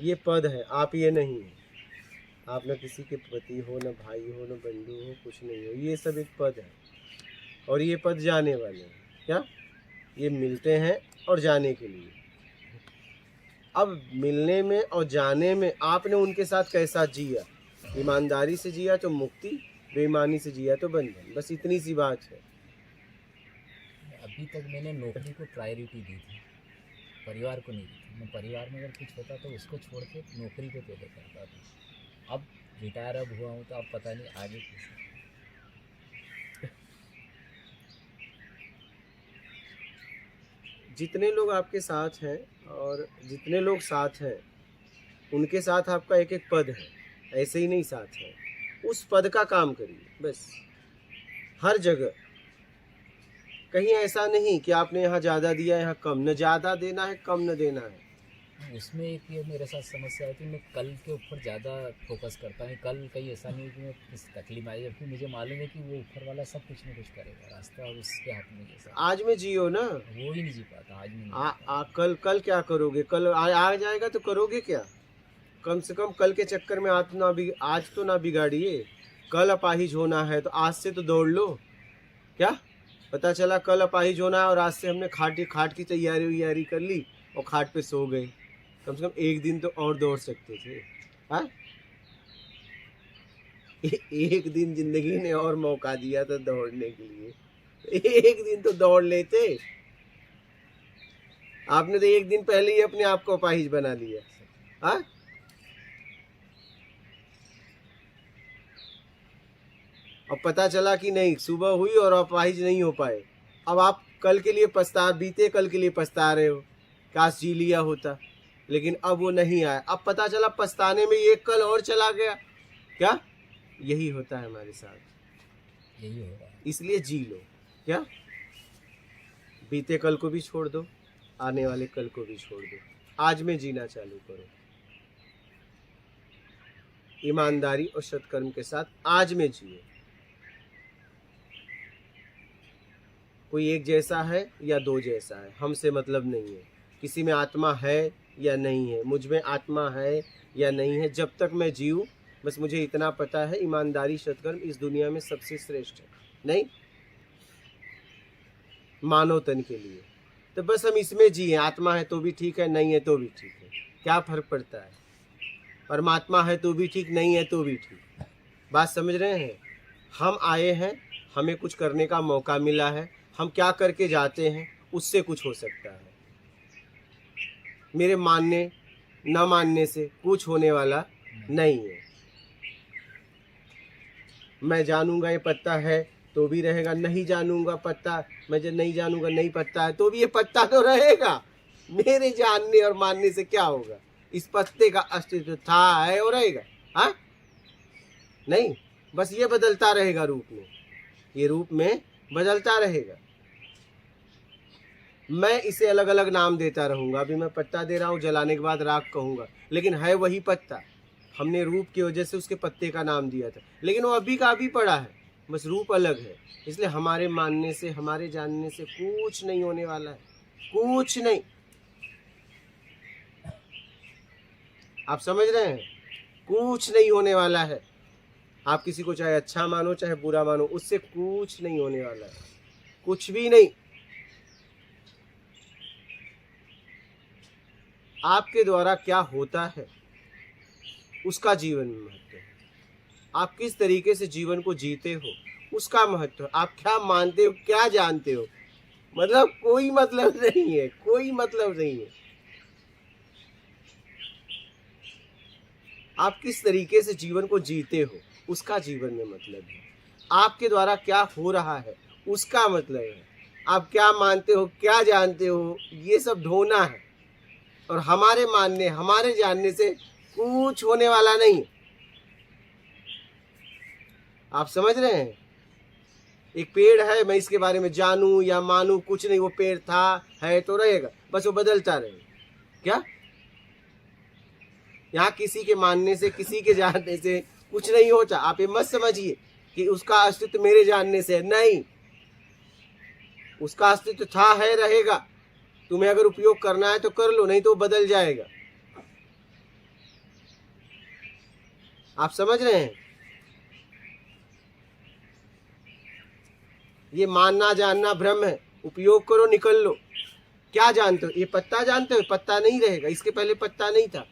ये पद है, आप ये नहीं है। आप न किसी के पति हो, न भाई हो, न बंधु हो, कुछ नहीं हो। ये सब एक पद है और ये पद जाने वाले हैं। क्या ये मिलते हैं और जाने के लिए। अब मिलने में और जाने में आपने उनके साथ कैसा जिया, ईमानदारी से जिया तो मुक्ति, बेईमानी से जिया तो बंधन। बस इतनी सी बात है। अभी तक मैंने नौकरी को प्रायोरिटी दी थी, परिवार को नहीं दी थी। मैं परिवार में अगर कुछ होता तो उसको छोड़ के नौकरी को पहले करता था। अब रिटायर अब हुआ हूँ तो अब पता नहीं आगे कैसे। जितने लोग आपके साथ हैं और जितने लोग साथ हैं उनके साथ आपका एक एक पद है, ऐसे ही नहीं साथ है। उस पद का काम करिए बस, हर जगह। कहीं ऐसा नहीं कि आपने यहाँ ज़्यादा दिया यहाँ कम, न ज़्यादा देना है कम न देना है। उसमें एक ये मेरे साथ समस्या है कि मैं कल के ऊपर ज़्यादा फोकस करता हूँ। कल कहीं ऐसा नहीं कि मैं किसी तकलीफ आई, जबकि मुझे मालूम है कि वो ऊपर वाला सब कुछ ना कुछ करेगा, रास्ता उसके हाथ में जैसा। आज में जियो ना, वो ही नहीं जी पाता आज में नहीं। कल क्या करोगे? कल आ जाएगा तो करोगे क्या? कम से कम कल के चक्कर में आज तो ना बिगाड़िए। कल अपाहिज होना है तो आज से तो दौड़ लो। क्या पता चला कल अपाहिज होना है और आज से हमने खाट की तैयारी कर ली और खाट पे सो गए। कम से कम एक दिन तो और दौड़ सकते थे। हाँ, एक दिन जिंदगी ने और मौका दिया था दौड़ने के लिए, एक दिन तो दौड़ लेते। आपने तो एक दिन पहले ही अपने आप को अपाहिज बना लिया। हाँ, अब पता चला कि नहीं, सुबह हुई और अपाहिज नहीं हो पाए। अब आप कल के लिए बीते कल के लिए पछता रहे हो, काश जी लिया होता, लेकिन अब वो नहीं आया। अब पता चला पछताने में एक कल और चला गया। क्या यही होता है हमारे साथ, यही हो रहा है। इसलिए जी लो। क्या बीते कल को भी छोड़ दो, आने वाले कल को भी छोड़ दो, आज में जीना चालू करो। ईमानदारी और सत्कर्म के साथ आज में जियो। कोई एक जैसा है या दो जैसा है, हमसे मतलब नहीं है। किसी में आत्मा है या नहीं है, मुझ में आत्मा है या नहीं है, जब तक मैं जीऊँ बस मुझे इतना पता है, ईमानदारी सत्कर्म इस दुनिया में सबसे श्रेष्ठ है। नहीं, मानव तन के लिए तो बस हम इसमें जिए। आत्मा है तो भी ठीक है, नहीं है तो भी ठीक है, क्या फर्क पड़ता है? परमात्मा है तो भी ठीक, नहीं है तो भी ठीक। बात समझ रहे हैं? हम आए हैं, हमें कुछ करने का मौका मिला है, हम क्या करके जाते हैं उससे कुछ हो सकता है। मेरे मानने न मानने से कुछ होने वाला नहीं है। मैं जानूंगा ये पत्ता है तो भी रहेगा, नहीं जानूंगा पत्ता, मैं जब नहीं जानूंगा नहीं पत्ता है तो भी ये पत्ता तो रहेगा। मेरे जानने और मानने से क्या होगा? इस पत्ते का अस्तित्व था, है और रहेगा। हाँ, नहीं, बस ये बदलता रहेगा रूप में, ये रूप में बदलता रहेगा। मैं इसे अलग अलग नाम देता रहूंगा। अभी मैं पत्ता दे रहा हूँ, जलाने के बाद राख कहूंगा, लेकिन है वही पत्ता। हमने रूप की वजह से उसके पत्ते का नाम दिया था, लेकिन वो अभी का अभी पड़ा है, बस रूप अलग है। इसलिए हमारे मानने से, हमारे जानने से कुछ नहीं होने वाला है, कुछ नहीं। आप समझ रहे हैं? कुछ नहीं होने वाला है। आप किसी को चाहे अच्छा मानो चाहे बुरा मानो, उससे कुछ नहीं होने वाला है, कुछ भी नहीं। आपके द्वारा क्या होता है उसका जीवन में महत्व है। आप किस तरीके से जीवन को जीते हो उसका महत्व है। आप क्या मानते हो, क्या जानते हो, मतलब कोई मतलब नहीं है, कोई मतलब नहीं है। आप किस तरीके से जीवन को जीते हो उसका जीवन में मतलब है। आपके द्वारा क्या हो रहा है उसका मतलब है। आप क्या मानते हो, क्या जानते हो, ये सब ढोना है। और हमारे मानने, हमारे जानने से कुछ होने वाला नहीं। आप समझ रहे हैं? एक पेड़ है, मैं इसके बारे में जानूं या मानूं कुछ नहीं, वो पेड़ था, है तो रहेगा, बस वो बदलता रहेगा। क्या यहाँ किसी के मानने से, किसी के जानने से कुछ नहीं होता। आप ये मत समझिए कि उसका अस्तित्व मेरे जानने से है, नहीं, उसका अस्तित्व था, है, रहेगा। तुम्हें अगर उपयोग करना है तो कर लो, नहीं तो बदल जाएगा। आप समझ रहे हैं? ये मानना जानना भ्रम है। उपयोग करो, निकल लो। क्या जानते हो? ये पत्ता जानते हो? पत्ता नहीं रहेगा, इसके पहले पत्ता नहीं था।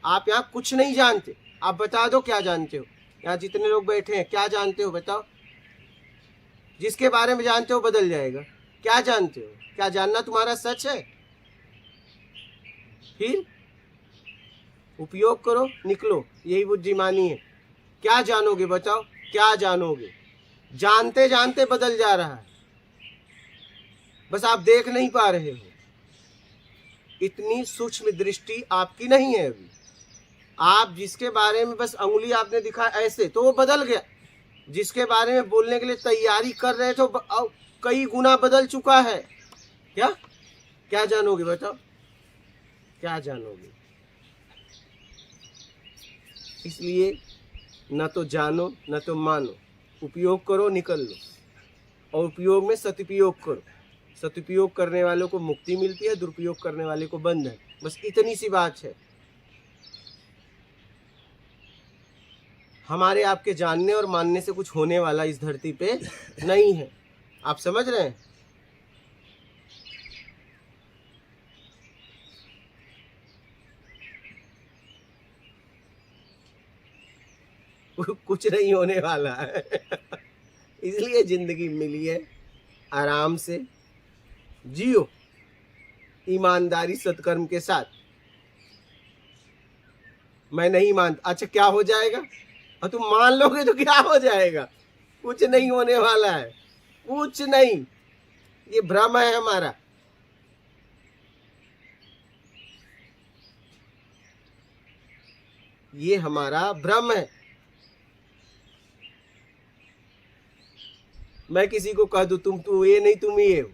आप यहाँ कुछ नहीं जानते। आप बता दो क्या जानते हो। यहाँ जितने लोग बैठे हैं क्या जानते हो बताओ। जिसके बारे में जानते हो बदल जाएगा। क्या जानते हो? क्या जानना तुम्हारा सच है? फिर उपयोग करो, निकलो। यही बुद्धिमानी है। क्या जानोगे बताओ, क्या जानोगे? जानते जानते बदल जा रहा है, बस आप देख नहीं पा रहे हो। इतनी सूक्ष्म दृष्टि आपकी नहीं है अभी। आप जिसके बारे में बस अंगुली आपने दिखा ऐसे, तो वो बदल गया। जिसके बारे में बोलने के लिए तैयारी कर रहे थे कई गुना बदल चुका है। क्या क्या जानोगे बताओ, क्या जानोगे? इसलिए न तो जानो न तो मानो। उपयोग करो, निकल लो। और उपयोग में सदुपयोग करो। सदुपयोग करने वालों को मुक्ति मिलती है, दुरुपयोग करने वाले को बंधन। बस इतनी सी बात है। हमारे आपके जानने और मानने से कुछ होने वाला इस धरती पे नहीं है। आप समझ रहे हैं? कुछ नहीं होने वाला है। इसलिए जिंदगी मिली है, आराम से जियो, ईमानदारी सत्कर्म के साथ। मैं नहीं मानता, अच्छा क्या हो जाएगा? और तुम मान लोगे तो क्या हो जाएगा? कुछ नहीं होने वाला है, कुछ नहीं। ये भ्रम है हमारा। ये हमारा भ्रम है। मैं किसी को कह दूं तुम ये नहीं, तुम ये हो,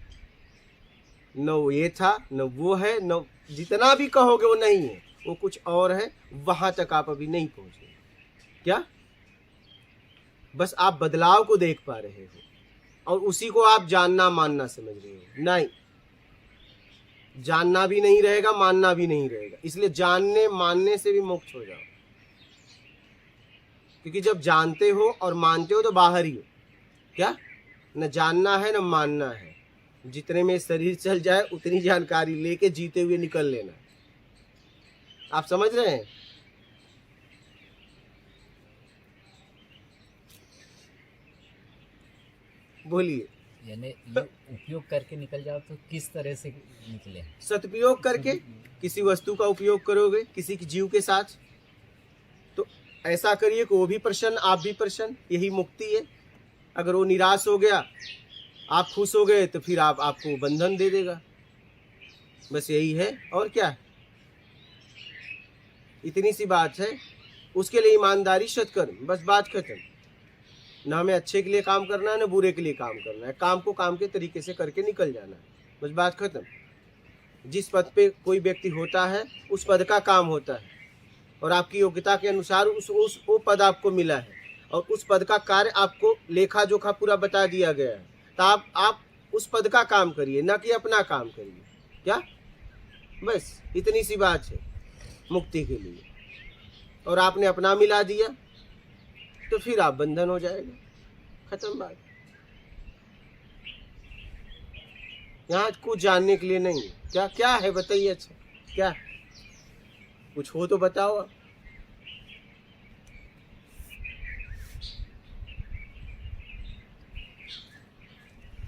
न वो ये था न वो है, न जितना भी कहोगे वो नहीं है, वो कुछ और है। वहां तक आप अभी नहीं पहुंचे। क्या? बस आप बदलाव को देख पा रहे हो और उसी को आप जानना मानना समझ रहे हो। नहीं, जानना भी नहीं रहेगा, मानना भी नहीं रहेगा। इसलिए जानने मानने से भी मुक्त हो जाओ। क्योंकि जब जानते हो और मानते हो तो बाहर ही हो। क्या? न जानना है न मानना है। जितने में शरीर चल जाए उतनी जानकारी लेके जीते हुए निकल लेना। आप समझ रहे हैं? बोलिए। यानी ये उपयोग करके निकल जाओ तो किस तरह से निकले? सदुपयोग करके किसी वस्तु का उपयोग करोगे किसी की जीव के साथ, तो ऐसा करिए कि वो भी प्रसन्न, आप भी प्रसन्न। यही मुक्ति है। अगर वो निराश हो गया, आप खुश हो गए, तो फिर आपको बंधन दे देगा। बस यही है, और क्या है? इतनी सी बात है। उसके लिए ईमानदारी सत्कर्म, बस बात खत्म। न हमें अच्छे के लिए काम करना है न बुरे के लिए काम करना है। काम को काम के तरीके से करके निकल जाना है, बस बात खत्म। जिस पद पे कोई व्यक्ति होता है उस पद का काम होता है, और आपकी योग्यता के अनुसार वो पद आपको मिला है, और उस पद का कार्य आपको लेखा जोखा पूरा बता दिया गया है। तो आप उस पद का काम करिए, न कि अपना काम करिए। क्या? बस इतनी सी बात है मुक्ति के लिए। और आपने अपना मिला दिया तो फिर आप बंधन हो जाएगा, खत्म बात। यहाँ कुछ जानने के लिए नहीं है। क्या क्या है बताइए? अच्छा क्या कुछ हो तो बताओ आप।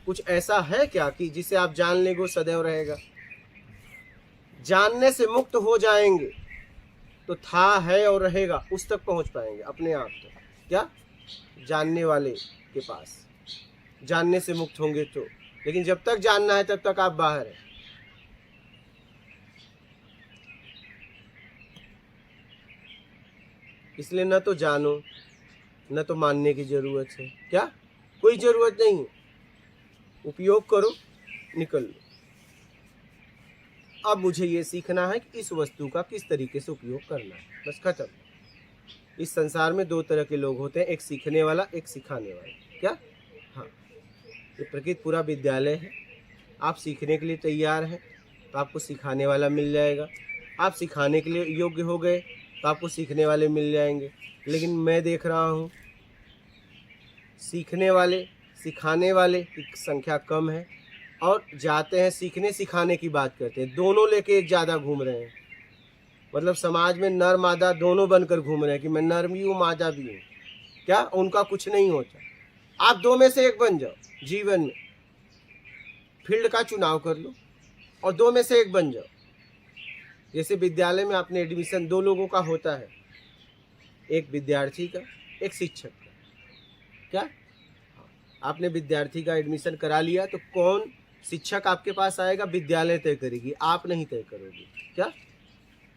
कुछ ऐसा है क्या कि जिसे आप जान लेंगे वो सदैव रहेगा? जानने से मुक्त हो जाएंगे तो था है और रहेगा उस तक पहुंच पाएंगे अपने आप तक। क्या? जानने वाले के पास। जानने से मुक्त होंगे तो। लेकिन जब तक जानना है तब तक आप बाहर हैं। इसलिए न तो जानो न तो मानने की जरूरत है। क्या? कोई जरूरत नहीं है। उपयोग करो, निकल लो। अब मुझे ये सीखना है कि इस वस्तु का किस तरीके से उपयोग करना है, बस खत्म। इस संसार में दो तरह के लोग होते हैं, एक सीखने वाला, एक सिखाने वाला। क्या? हाँ, ये प्रकृति पूरा विद्यालय है। आप सीखने के लिए तैयार हैं तो आपको सिखाने वाला मिल जाएगा। आप सिखाने के लिए योग्य हो गए तो आपको सीखने वाले मिल जाएंगे। लेकिन मैं देख रहा हूँ सीखने वाले, सिखाने वाले की संख्या कम है, और जाते हैं सीखने सिखाने की बात करते हैं, दोनों लेके एक ज़्यादा घूम रहे हैं। मतलब समाज में नर मादा दोनों बनकर घूम रहे हैं कि मैं नर भी हूँ मादा भी हूँ। क्या उनका कुछ नहीं होता। आप दो में से एक बन जाओ जीवन में, फील्ड का चुनाव कर लो और दो में से एक बन जाओ। जैसे विद्यालय में आपने एडमिशन दो लोगों का होता है, एक विद्यार्थी का, एक शिक्षक का। क्या आपने विद्यार्थी का एडमिशन करा लिया तो कौन शिक्षक आपके पास आएगा? विद्यालय तय करेगी, आप नहीं तय करोगे। क्या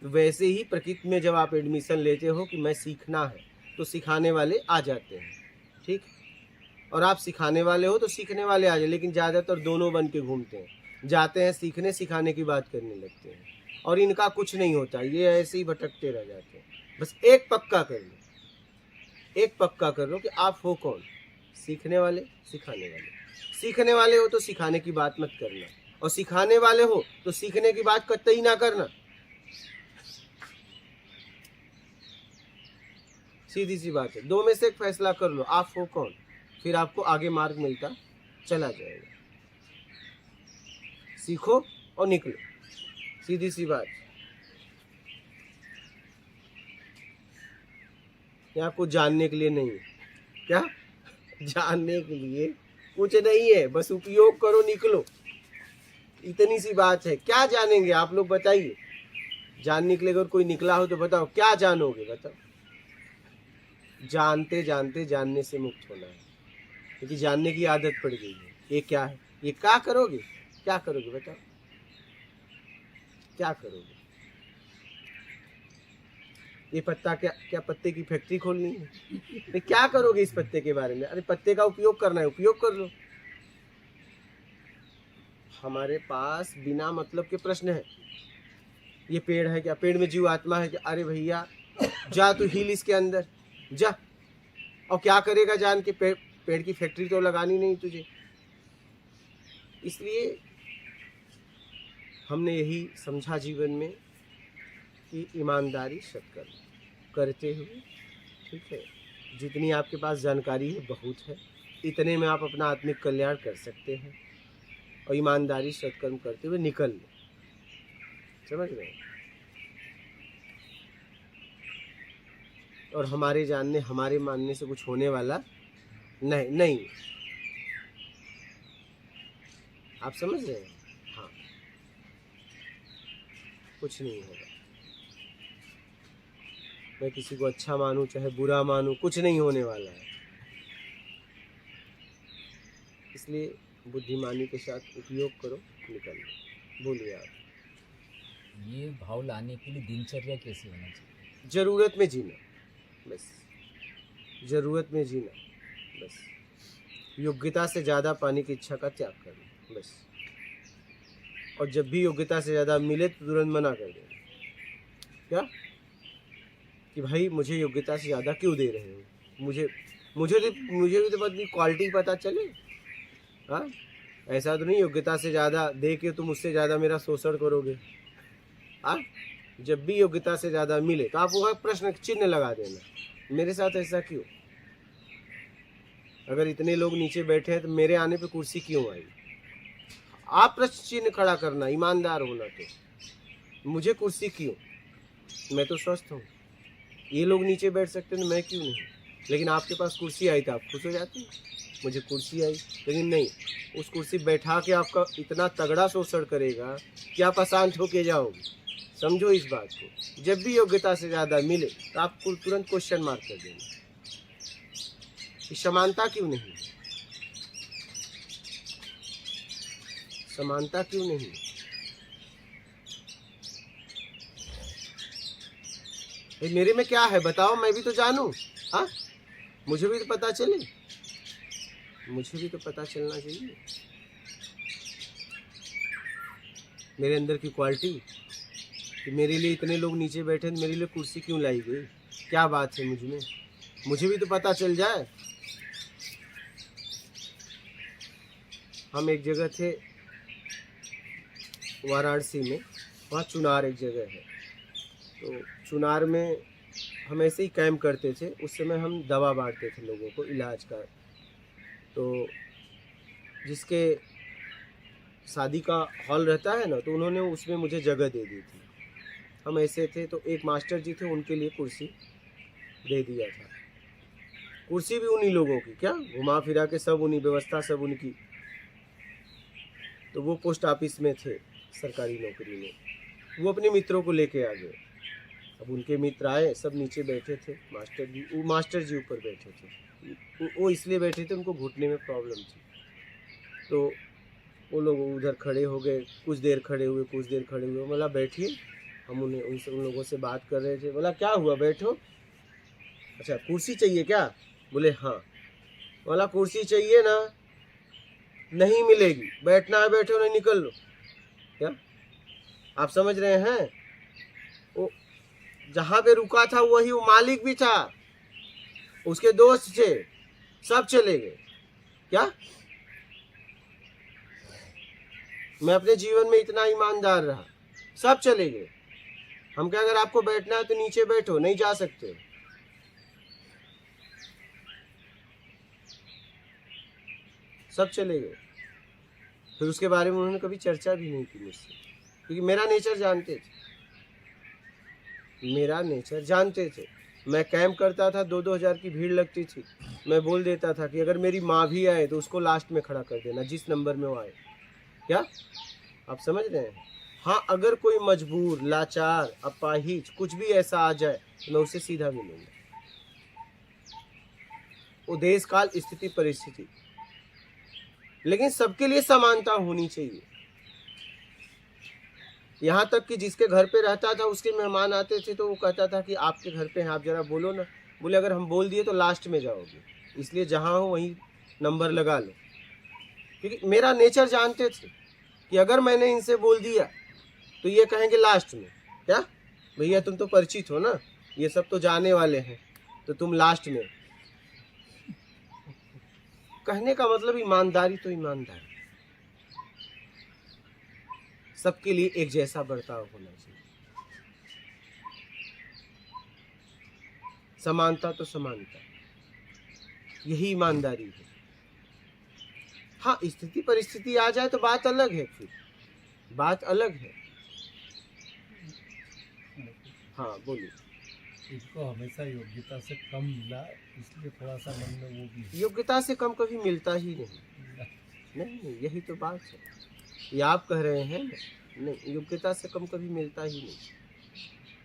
वैसे ही प्रकृति में जब आप एडमिशन लेते हो कि मैं सीखना है तो सिखाने वाले आ जाते हैं, ठीक। और आप सिखाने वाले हो तो सीखने वाले आ जाए, लेकिन ज़्यादातर दोनों बन के घूमते हैं, जाते हैं सीखने सिखाने की बात करने लगते हैं, और इनका कुछ नहीं होता, ये ऐसे ही भटकते रह जाते हैं। बस एक पक्का कर लो, एक पक्का कर लो कि आप हो कौन? सीखने वाले, सिखाने वाले। सीखने वाले हो तो सिखाने की बात मत करना, और सिखाने वाले हो तो सीखने की बात कतई ना करना। सीधी सी बात है, दो में से एक फैसला कर लो, आप हो कौन, फिर आपको आगे मार्ग मिलता चला जाएगा। सीखो और निकलो, सीधी सी बात। यहाँ कुछ जानने के लिए नहीं है। क्या जानने के लिए कुछ नहीं है, बस उपयोग करो, निकलो, इतनी सी बात है। क्या जानेंगे आप लोग बताइए? जानने के लिए अगर कोई निकला हो तो बताओ क्या जानोगे? बताओ। जानते जानते जानने से मुक्त होना है, क्योंकि जानने की आदत पड़ गई है। ये क्या है, ये क्या करोगे? क्या करोगे बताओ, क्या करोगे? ये पत्ता क्या पत्ते की फैक्ट्री खोलनी है? क्या करोगे इस पत्ते के बारे में? अरे पत्ते का उपयोग करना है, उपयोग कर लो। हमारे पास बिना मतलब के प्रश्न है, ये पेड़ है क्या? पेड़ में जीव आत्मा है क्या? अरे भैया जा तू हिल इसके अंदर जा, और क्या करेगा जान के? पेड़ की फैक्ट्री तो लगानी नहीं तुझे। इसलिए हमने यही समझा जीवन में कि ईमानदारी सत्कर्म करते हुए, ठीक है, जितनी आपके पास जानकारी है बहुत है, इतने में आप अपना आत्मिक कल्याण कर सकते हैं, और ईमानदारी सत्कर्म करते हुए निकल लो। समझ रहे हैं? और हमारे जानने हमारे मानने से कुछ होने वाला नहीं। आप समझ रहे हैं? हाँ, कुछ नहीं होगा। मैं किसी को अच्छा मानूं चाहे बुरा मानूं, कुछ नहीं होने वाला है। इसलिए बुद्धिमानी के साथ उपयोग करो, निकल लो। बोलिए आप। ये भाव लाने के लिए दिनचर्या कैसी होना चाहिए? जरूरत में जीना, बस। जरूरत में जीना, बस। योग्यता से ज़्यादा पाने की इच्छा का त्याग करना, बस। और जब भी योग्यता से ज़्यादा मिले तो तुरंत मना कर देना। क्या कि भाई मुझे योग्यता से ज़्यादा क्यों दे रहे हो? मुझे भी तो अपनी क्वालिटी पता चले। हाँ, ऐसा तो नहीं योग्यता से ज़्यादा दे के तुम उससे ज़्यादा मेरा शोषण करोगे। हाँ, जब भी योग्यता से ज़्यादा मिले तो आप वहाँ प्रश्न चिन्ह लगा देना, मेरे साथ ऐसा क्यों? अगर इतने लोग नीचे बैठे हैं तो मेरे आने पे कुर्सी क्यों आई? आप प्रश्न चिन्ह खड़ा करना, ईमानदार होना। तो मुझे कुर्सी क्यों? मैं तो स्वस्थ हूँ, ये लोग नीचे बैठ सकते हैं, मैं क्यों नहीं? लेकिन आपके पास कुर्सी आई तो आप खुश हो जाते हैं, मुझे कुर्सी आई। लेकिन नहीं, उस कुर्सी बैठा के आपका इतना तगड़ा शोषण करेगा कि आप अशांत होके जाओगे। समझो इस बात को। जब भी योग्यता से ज़्यादा मिले तो आप तुरंत क्वेश्चन मार्क कर देंगे कि समानता क्यों नहीं, समानता क्यों नहीं? मेरे में क्या है बताओ, मैं भी तो जानूं। हाँ, मुझे भी तो पता चले, मुझे भी तो पता चलना चाहिए मेरे अंदर की क्वालिटी, कि मेरे लिए इतने लोग नीचे बैठे, मेरे लिए कुर्सी क्यों लाई गई, क्या बात है मुझ में, मुझे भी तो पता चल जाए। हम एक जगह थे वाराणसी में, वहाँ चुनार एक जगह है, तो चुनार में हम ऐसे ही कैंप करते थे। उस समय हम दवा बांटते थे लोगों को, इलाज का। तो जिसके शादी का हॉल रहता है ना, तो उन्होंने उसमें मुझे जगह दे दी थी। हम ऐसे थे, तो एक मास्टर जी थे, उनके लिए कुर्सी दे दिया था। कुर्सी भी उन्हीं लोगों की, क्या घुमा फिरा के सब उन्हीं, व्यवस्था सब उनकी। तो वो पोस्ट ऑफिस में थे, सरकारी नौकरी में। वो अपने मित्रों को लेके आ गए। अब उनके मित्र आए, सब नीचे बैठे थे। मास्टर जी ऊपर बैठे थे। वो इसलिए बैठे थे, उनको घुटने में प्रॉब्लम थी। तो वो लोग उधर खड़े हो गए, कुछ देर खड़े हुए, कुछ देर खड़े हुए। बोला बैठिए। हम उन लोगों से बात कर रहे थे। बोला क्या हुआ, बैठो। अच्छा, कुर्सी चाहिए क्या? बोले हाँ। बोला कुर्सी चाहिए ना? नहीं मिलेगी, बैठना है बैठो, नहीं निकल लो। क्या आप समझ रहे हैं? वो जहाँ पे रुका था वही वो मालिक भी था, उसके दोस्त थे, सब चले गए। क्या मैं अपने जीवन में इतना ईमानदार रहा, सब चले गए। हम क्या, अगर आपको बैठना है तो नीचे बैठो, नहीं जा सकते। सब चले गए। फिर उसके बारे में उन्होंने कभी चर्चा भी नहीं की मुझसे, क्योंकि मेरा नेचर जानते थे। मेरा नेचर जानते थे। मैं कैंप करता था, 2-2 हज़ार की भीड़ लगती थी। मैं बोल देता था कि अगर मेरी माँ भी आए तो उसको लास्ट में खड़ा कर देना, जिस नंबर में वो आए। क्या आप समझ रहे हैं? हाँ, अगर कोई मजबूर, लाचार, अपाहिज कुछ भी ऐसा आ जाए तो मैं उससे सीधा मिलूंगा। वो देश काल स्थिति परिस्थिति, लेकिन सबके लिए समानता होनी चाहिए। यहाँ तक कि जिसके घर पे रहता था, उसके मेहमान आते थे तो वो कहता था कि आपके घर पे हैं, आप जरा बोलो ना। बोले अगर हम बोल दिए तो लास्ट में जाओगे, इसलिए जहाँ हो वहीं नंबर लगा लो। क्योंकि मेरा नेचर जानते थे कि अगर मैंने इनसे बोल दिया तो ये कहेंगे लास्ट में। क्या भैया तुम तो परिचित हो ना, ये सब तो जाने वाले हैं, तो तुम लास्ट में। कहने का मतलब ईमानदारी तो ईमानदारी, सबके लिए एक जैसा बर्ताव होना चाहिए। समानता तो समानता, यही ईमानदारी है। हाँ, स्थिति परिस्थिति आ जाए तो बात अलग है, फिर बात अलग है। हाँ बोलिए। इसको हमेशा योग्यता से कम मिला, इसलिए थोड़ा सा मन में वो भी योग्यता से कम कभी मिलता ही नहीं। नहीं, यही तो बात है। ये आप कह रहे हैं ना, नहीं, योग्यता से कम कभी मिलता ही नहीं।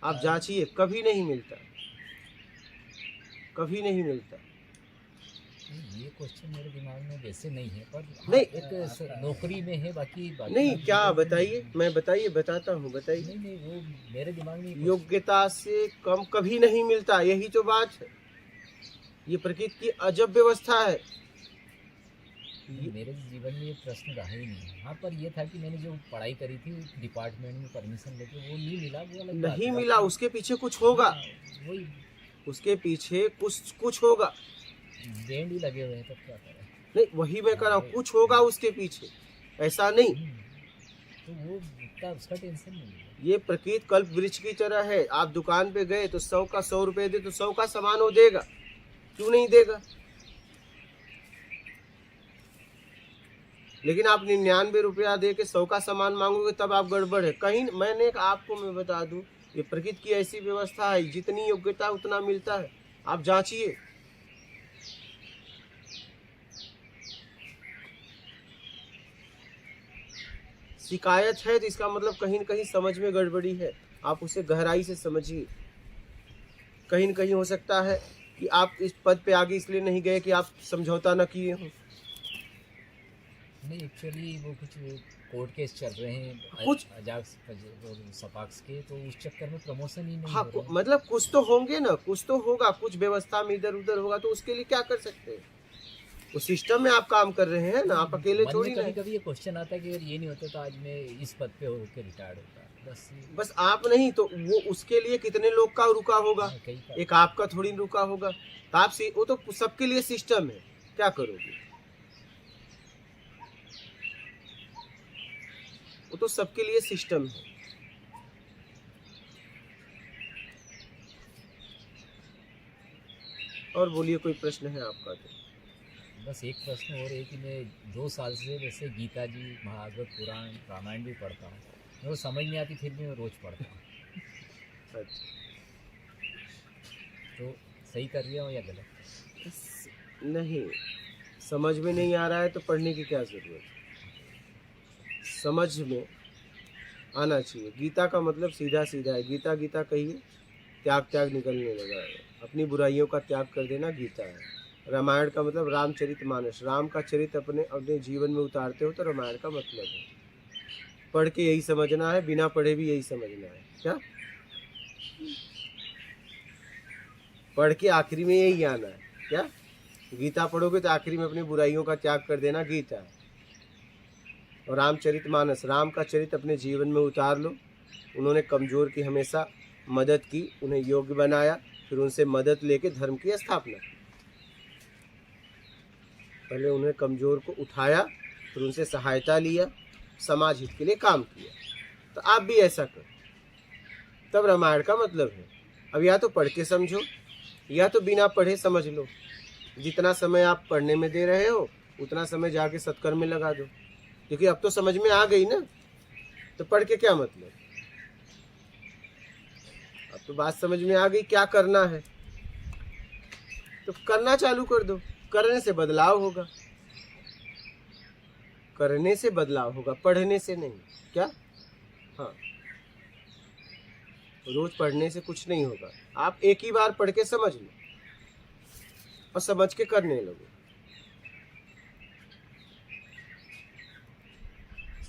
आप जांचिए, कभी नहीं मिलता, कभी नहीं मिलता। ये क्वेश्चन मेरे दिमाग में वैसे नहीं है, पर हाँ, नहीं। एक नौकरी में है, बाकी नहीं, क्या बताइए, मैं बताता हूँ, बताइए। नहीं नहीं, वो मेरे दिमाग में ये योग्यता से कम कभी नहीं मिलता, यही तो बात है। ये प्रकृति की अजब व्यवस्था है। मेरे जीवन में ये प्रश्न रहा ही नहीं। हाँ, पर ये था कि मैंने जो पढ़ाई करी थी डिपार्टमेंट में परमिशन लेके, वो नहीं मिला, वो अलग बात नहीं है। मिला, उसके पीछे कुछ होगा। हाँ, वही उसके पीछे कुछ होगा। बैंड ही लगे हुए हैं, तब क्या करें। नहीं, वही मैं कह रहा हूँ, कुछ होगा उसके पीछे, ऐसा नहीं। तो वो इतना उसका टेंशन नहीं है। ये प्रकृति कल्प वृक्ष की तरह है। आप दुकान पे गए तो 100 का 100 रुपए दे तो 100 का सामान वो देगा, क्यों नहीं देगा? लेकिन आप 99 रुपया दे के 100 का सामान मांगोगे, तब आप गड़बड़ है कहीं। आपको मैं बता दूं, ये प्रकृति की ऐसी व्यवस्था है, जितनी योग्यता उतना मिलता है। आप जांचिए। शिकायत है तो इसका मतलब कहीं न कहीं समझ में गड़बड़ी है। आप उसे गहराई से समझिए। कहीं न कहीं हो सकता है कि आप इस पद पे आगे इसलिए नहीं गए कि आप समझौता न किए हों। नहीं, एक्चुअली वो कुछ कोर्ट केस चल रहे हैं कुछ अजाक्स और सपाक्स के, तो उस चक्कर में प्रमोशन ही नहीं हाँ, हो रहा है। मतलब कुछ तो होंगे ना, कुछ तो होगा, कुछ व्यवस्था में इधर उधर होगा, तो उसके लिए क्या कर सकते हैं? उस सिस्टम में आप काम कर रहे हैं ना, आप अकेले मन थोड़ी में ना कभी हैं। कभी ये क्वेश्चन आता है कि अगर ये नहीं होता तो आज मैं इस पद पे होकर रिटायर्ड होता। बस आप नहीं तो वो, उसके लिए कितने लोग का रुका होगा, हाँ, कई का एक आपका थोड़ी रुका होगा। तो आप वो तो सबके लिए सिस्टम है, क्या करोगे? वो तो सबके लिए सिस्टम है। और बोलिए, कोई प्रश्न है आपका तो? बस एक प्रश्न और है कि मैं 2 साल से वैसे गीता जी, महाभारत, पुराण, रामायण भी पढ़ता हूँ। मेरे को समझ नहीं आती, फिर भी मैं रोज़ पढ़ता हूँ। अच्छा, तो सही कर रहा हूँ या गलत? नहीं, समझ में नहीं आ रहा है तो पढ़ने की क्या ज़रूरत है? समझ में आना चाहिए। गीता का मतलब सीधा सीधा है। गीता गीता कहिए, त्याग त्याग निकलने लगा है। अपनी बुराइयों का त्याग कर देना गीता है। रामायण का मतलब रामचरितमानस, राम का चरित्र अपने अपने जीवन में उतारते हो तो रामायण का मतलब है। पढ़ के यही समझना है, बिना पढ़े भी यही समझना है। क्या पढ़ के आखिरी में यही आना है? क्या गीता पढ़ोगे तो आखिरी में अपनी बुराइयों का त्याग कर देना गीता है। और रामचरितमानस, राम का चरित्र अपने जीवन में उतार लो। उन्होंने कमज़ोर की हमेशा मदद की, उन्हें योग्य बनाया, फिर उनसे मदद लेके धर्म की स्थापना की। पहले उन्हें कमज़ोर को उठाया, फिर उनसे सहायता लिया, समाज हित के लिए काम किया। तो आप भी ऐसा करो, तब रामायण का मतलब है। अब या तो पढ़ के समझो या तो बिना पढ़े समझ लो। जितना समय आप पढ़ने में दे रहे हो उतना समय जाके सत्कर्म में लगा दो, क्योंकि अब तो समझ में आ गई ना, तो पढ़ के क्या मतलब? अब तो बात समझ में आ गई क्या करना है, तो करना चालू कर दो। करने से बदलाव होगा, करने से बदलाव होगा, पढ़ने से नहीं। क्या? हाँ, रोज पढ़ने से कुछ नहीं होगा। आप एक ही बार पढ़ के समझ लो और समझ के करने लगो।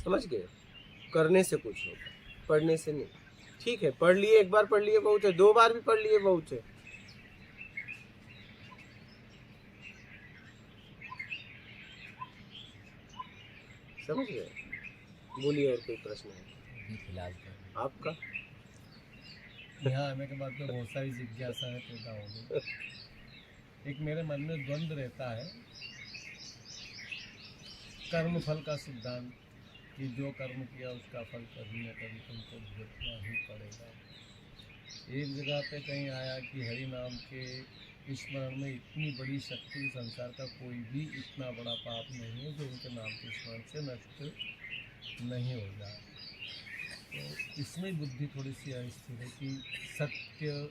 समझ गए? करने से कुछ होगा, पढ़ने से नहीं। ठीक है, पढ़ लिए, एक बार पढ़ लिए बहुत है, 2 बार भी पढ़ लिए बहुत है। समझ गए? बोलिए, और कोई प्रश्न है अभी फिलहाल तो आपका? यहाँ आने के बाद में बहुत सारी जिज्ञासाएं पैदा हो गई। एक मेरे मन में द्वंद्व रहता है कर्म फल का सिद्धांत, कि जो कर्म किया उसका फल कभी न कभी तुमको भुगतना ही पड़ेगा। एक जगह पे कहीं आया कि हरि नाम के स्मरण में इतनी बड़ी शक्ति, संसार का कोई भी इतना बड़ा पाप नहीं है जो उनके नाम के स्मरण से नष्ट नहीं हो जाए। तो इसमें बुद्धि थोड़ी सी अस्थिर है कि सत्य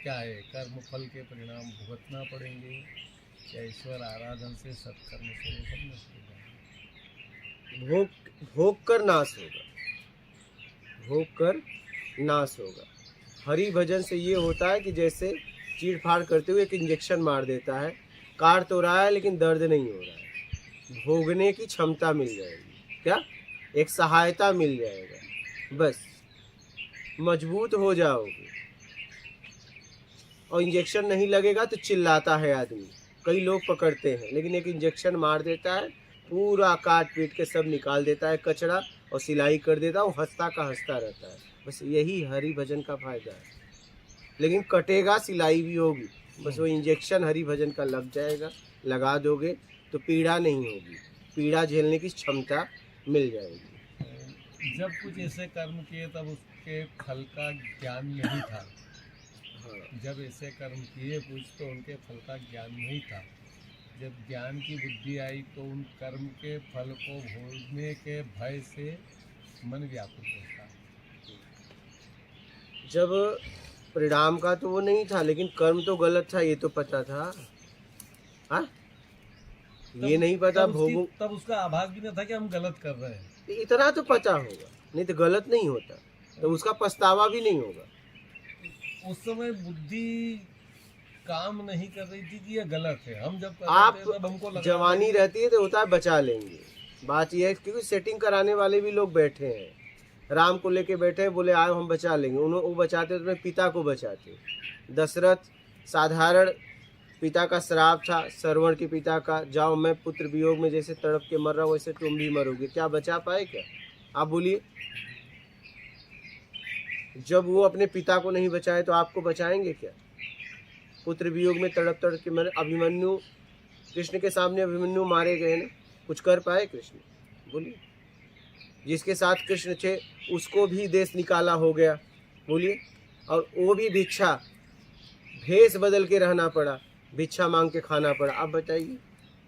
क्या है, कर्म फल के परिणाम भुगतना पड़ेंगे या ईश्वर आराधन से, सत्कर्म से वो सब नष्ट हो जाएंगे। भोग कर नाश होगा, भोग कर नाश होगा। हरि भजन से ये होता है कि जैसे चीड़ फाड़ करते हुए एक इंजेक्शन मार देता है, काट तो रहा है लेकिन दर्द नहीं हो रहा है। भोगने की क्षमता मिल जाएगी, क्या एक सहायता मिल जाएगा, बस मजबूत हो जाओगे। और इंजेक्शन नहीं लगेगा तो चिल्लाता है आदमी, कई लोग पकड़ते हैं, लेकिन एक इंजेक्शन मार देता है, पूरा काट पीट के सब निकाल देता है कचरा और सिलाई कर देता है, वो हंसता का हंसता रहता है। बस यही हरि भजन का फायदा है। लेकिन कटेगा, सिलाई भी होगी, बस वो इंजेक्शन हरि भजन का लग जाएगा, लगा दोगे तो पीड़ा नहीं होगी, पीड़ा झेलने की क्षमता मिल जाएगी। जब कुछ ऐसे कर्म किए तब उसके फल का ज्ञान नहीं था। हाँ, जब ऐसे कर्म किए कुछ तो उनके फल का ज्ञान नहीं था। जब ज्ञान की बुद्धि आई तो उन कर्म के फल को भोगने के भय से मन व्याकुल होता। जब परिणाम का तो वो नहीं था, लेकिन कर्म तो गलत था, ये तो पता था। हाँ, ये नहीं पता भोगू, तब उसका आभास भी नहीं था कि हम गलत कर रहे हैं। इतना तो पता होगा, नहीं तो गलत नहीं होता, तो उसका पछतावा भी नहीं होगा। उस समय बुद्धि काम नहीं कर रही थी कि ये गलत है। हम जब कर आप रहे थे तब हमको लग जवानी रहती है तो होता है बचा लेंगे। बात यह है क्योंकि सेटिंग कराने वाले भी लोग बैठे हैं, राम को लेके बैठे हैं, बोले आओ हम बचा लेंगे। उन्होंने वो बचाते तो अपने पिता को बचाते। दशरथ साधारण पिता का श्राप था, श्रवण के पिता का, जाओ मैं पुत्र वियोग में जैसे तड़प के मर रहा हूँ वैसे तुम भी मरोगे, क्या बचा पाए क्या? आप बोलिए। जब वो अपने पिता को नहीं बचाए तो आपको बचाएंगे क्या? पुत्र वियोग में तड़प तड़प के मरे। अभिमन्यु, कृष्ण के सामने अभिमन्यु मारे गए ना, कुछ कर पाए कृष्ण? बोलिए। जिसके साथ कृष्ण थे उसको भी देश निकाला हो गया, बोलिए। और वो भी भिक्षा, भेष बदल के रहना पड़ा, भिक्षा मांग के खाना पड़ा। अब बताइए,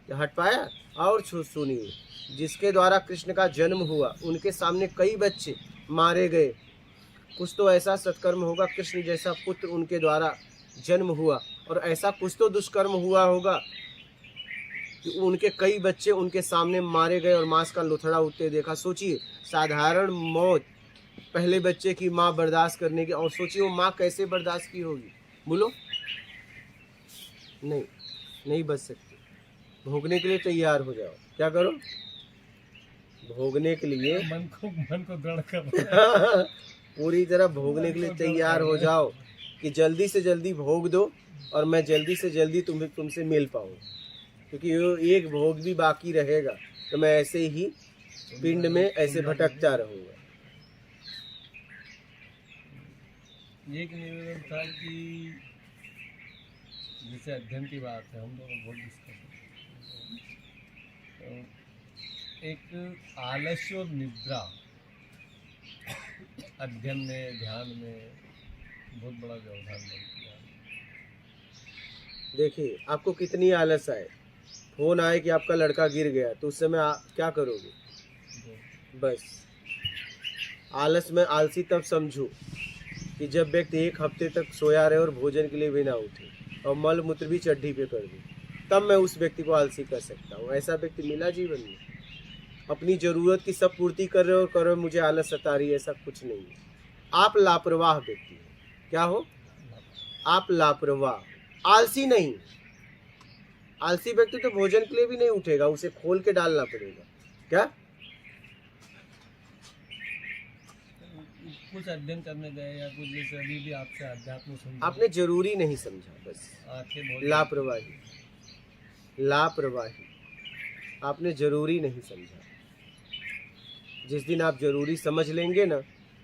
क्या हट पाया? और सुनिए, जिसके द्वारा कृष्ण का जन्म हुआ उनके सामने कई बच्चे मारे गए। कुछ तो ऐसा सत्कर्म होगा, कृष्ण जैसा पुत्र उनके द्वारा जन्म हुआ, और ऐसा कुछ तो दुष्कर्म हुआ होगा कि उनके कई बच्चे उनके सामने मारे गए और मांस का लुथड़ा उठते देखा। सोचिए, साधारण मौत पहले बच्चे की माँ बर्दाश्त करने की, और सोचिए वो माँ कैसे बर्दाश्त की होगी। बोलो, नहीं बच सकती। भोगने के लिए तैयार हो जाओ। क्या करो? भोगने के लिए मन को दृढ़ कर पूरी तरह भोगने के लिए तैयार हो जाओ कि जल्दी से जल्दी भोग दो और मैं जल्दी से जल्दी तुमसे मिल पाऊँ, क्योंकि एक भोग भी बाकी रहेगा तो मैं ऐसे ही पिंड में ऐसे भटकता रहूँगा। एक निवेदन था कि जैसे अध्ययन की बात है, हम लोग बहुत डिस्कस तो एक आलस्य और निद्रा अध्ययन में, ध्यान में बहुत बड़ा व्यवधान बनती है। देखिए, आपको कितनी आलस आए, फोन आए कि आपका लड़का गिर गया, तो उस समय क्या करोगे? बस आलस में आलसी तब समझो कि जब व्यक्ति एक हफ्ते तक सोया रहे और भोजन के लिए भी ना उठे और मल मूत्र भी चड्ढी पे कर दे, तब मैं उस व्यक्ति को आलसी कर सकता हूँ। ऐसा व्यक्ति मिला जीवन में? अपनी ज़रूरत की सब पूर्ति कर रहे हो और करो मुझे आलस सता रही है, ऐसा कुछ नहीं है। आप लापरवाह व्यक्ति हो। क्या हो? आप लापरवाह, आलसी नहीं। आलसी व्यक्ति तो भोजन के लिए भी नहीं उठेगा, उसे खोल के डालना पड़ेगा। क्या? कुछ अध्ययन करने गए या कुछ, जैसे अभी भी आपसे अध्यात्म समझा, आपने जरूरी नहीं समझा, बस आंखें लापरवाही, आपने जरूरी नहीं समझा। जिस दिन आप जरूरी समझ लेंगे ना,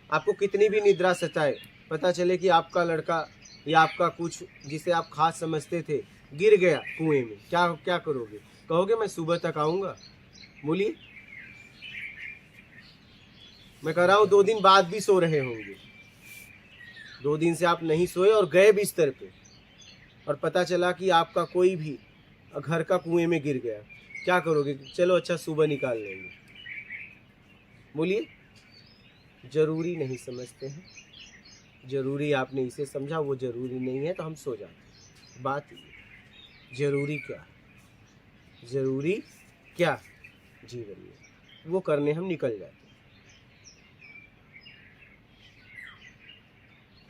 आपको कितनी भी निद्रा सताए, पता चले कि आपका लड़का या आपका कुछ जिसे आप खास समझते थे गिर गया कुएं में, क्या करोगे? कहोगे मैं सुबह तक आऊँगा? बोलिए। मैं कह रहा हूँ 2 दिन बाद भी सो रहे होंगे। 2 दिन से आप नहीं सोए और गए बिस्तर पे और पता चला कि आपका कोई भी घर का कुएं में गिर गया, क्या करोगे? चलो अच्छा सुबह निकाल लेंगे। बोलिए। जरूरी नहीं समझते हैं। जरूरी आपने इसे समझा, वो जरूरी नहीं है तो हम सो जाते। बात ये, जरूरी क्या जीवन में, वो करने हम निकल जाते।